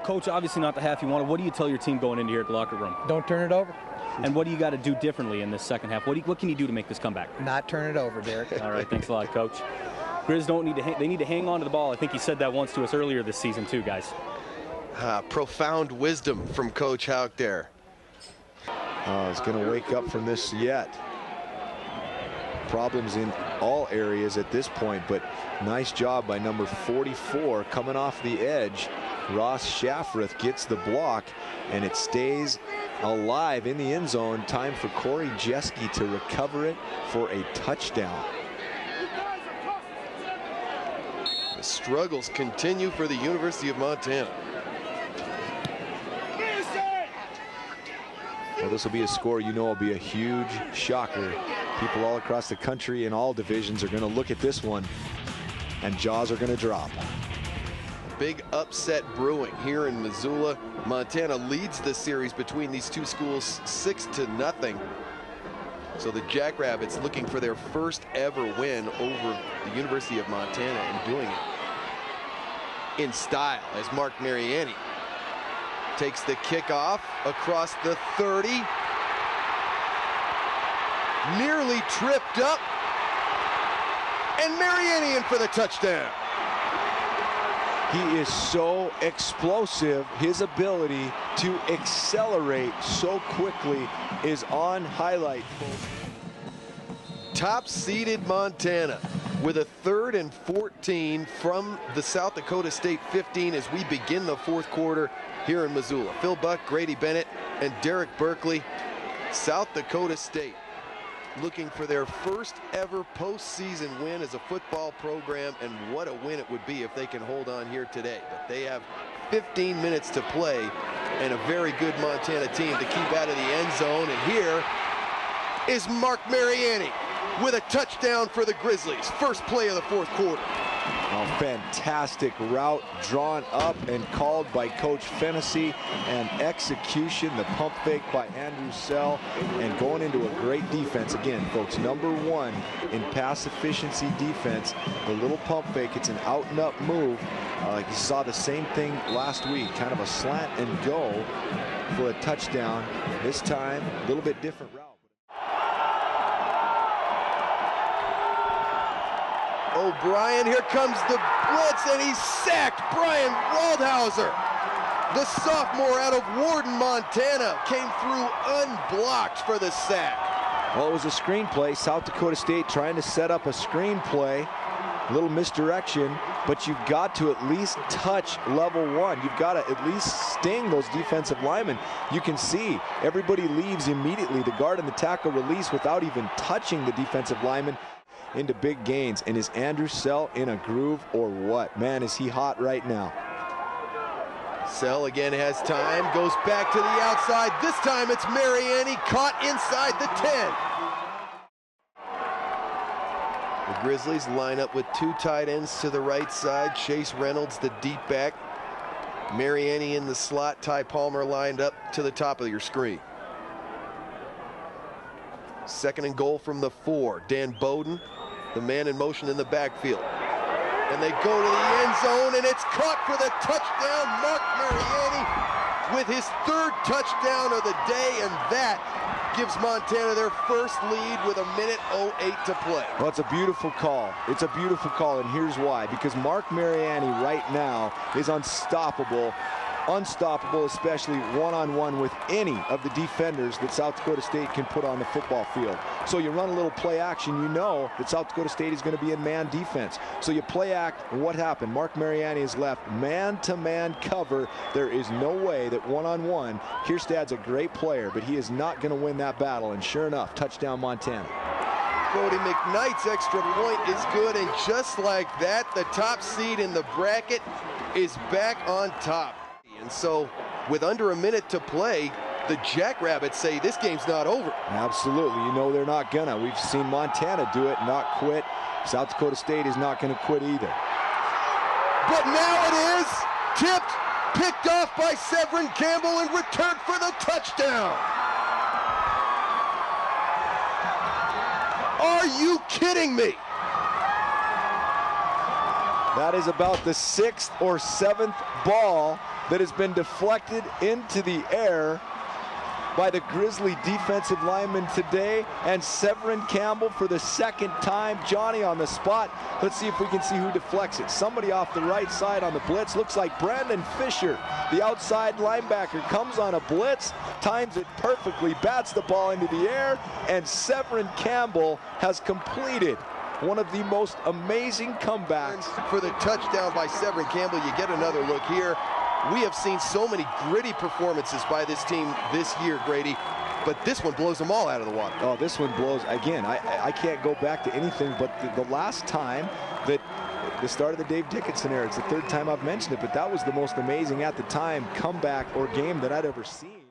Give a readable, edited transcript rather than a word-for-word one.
Coach, obviously not the half you wanted. What do you tell your team going into here at the locker room? Don't turn it over. And what do you got to do differently in this second half? What can you do to make this comeback? Not turn it over, Derek. All right, thanks a lot, Coach. Grizz don't need to. They need to hang on to the ball. I think he said that once to us earlier this season, too, guys. Profound wisdom from Coach Houck there. He's going to wake up from this yet. Problems in all areas at this point, but nice job by number 44 coming off the edge. Ross Shafrath gets the block, and it stays alive in the end zone. Time for Corey Jeske to recover it for a touchdown. The struggles continue for the University of Montana. Well, this will be a score you know will be a huge shocker. People all across the country in all divisions are going to look at this one, and jaws are going to drop. Big upset brewing here in Missoula. Montana leads the series between these two schools 6-0. So the Jackrabbits looking for their first ever win over the University of Montana, and doing it in style as Marc Mariani takes the kickoff across the 30. Nearly tripped up. And Mariani in for the touchdown. He is so explosive. His ability to accelerate so quickly is on highlight. Top-seeded Montana with a 3rd and 14 from the South Dakota State 15 as we begin the fourth quarter here in Missoula. Phil Buck, Grady Bennett, and Derek Berkeley. South Dakota State looking for their first ever postseason win as a football program, and what a win it would be if they can hold on here today. But they have 15 minutes to play, and a very good Montana team to keep out of the end zone. And here is Marc Mariani with a touchdown for the Grizzlies. First play of the fourth quarter. Oh, fantastic route drawn up and called by Coach Fennessy, and execution, the pump fake by Andrew Sell, and going into a great defense. Again, folks, #1 in pass efficiency defense. The little pump fake, it's an out and up move. You saw the same thing last week, kind of a slant and go for a touchdown. This time, a little bit different route. O'Brien, here comes the blitz, and he's sacked. Brian Waldhauser, the sophomore out of Warden, Montana, came through unblocked for the sack. Well, it was a screen play. South Dakota State trying to set up a screen play. A little misdirection, but you've got to at least touch level 1. You've got to at least sting those defensive linemen. You can see everybody leaves immediately. The guard and the tackle release without even touching the defensive lineman. Into big gains. And is Andrew Sell in a groove or what? Man, is he hot right now. Sell again has time, goes back to the outside. This time it's Mariani caught inside the 10. The Grizzlies line up with 2 tight ends to the right side. Chase Reynolds, the deep back. Mariani in the slot. Ty Palmer lined up to the top of your screen. 2nd and goal from the 4. Dan Bowden, the man in motion in the backfield. And they go to the end zone, and it's caught for the touchdown. Marc Mariani with his 3rd touchdown of the day, and that gives Montana their first lead with 1:08 to play. Well, it's a beautiful call. It's a beautiful call, and here's why. Because Marc Mariani right now is unstoppable. Unstoppable, especially one-on-one with any of the defenders that South Dakota State can put on the football field. So you run a little play action, you know that South Dakota State is going to be in man defense. So you play act, and what happened? Marc Mariani is left man-to-man cover. There is no way that one-on-one, Kierstad's a great player, but he is not going to win that battle. And sure enough, touchdown Montana. Brody McKnight's extra point is good, and just like that, the top seed in the bracket is back on top. And so, with under a minute to play, the Jackrabbits say this game's not over. Absolutely. You know they're not gonna. We've seen Montana do it, not quit. South Dakota State is not gonna quit either. But now it is tipped, picked off by Severin Campbell, and returned for the touchdown. Are you kidding me? That is about the 6th or 7th ball that has been deflected into the air by the Grizzly defensive lineman today, and Severin Campbell for the second time. Johnny on the spot. Let's see if we can see who deflects it. Somebody off the right side on the blitz. Looks like Brandon Fisher, the outside linebacker, comes on a blitz, times it perfectly, bats the ball into the air, and Severin Campbell has completed one of the most amazing comebacks. For the touchdown by Severin Campbell, you get another look here. We have seen so many gritty performances by this team this year, Grady, but this one blows them all out of the water. Oh, this one blows. Again, I can't go back to anything but the last time that the start of the Dave Dickinson era. It's the third time I've mentioned it, but that was the most amazing at the time comeback or game that I'd ever seen.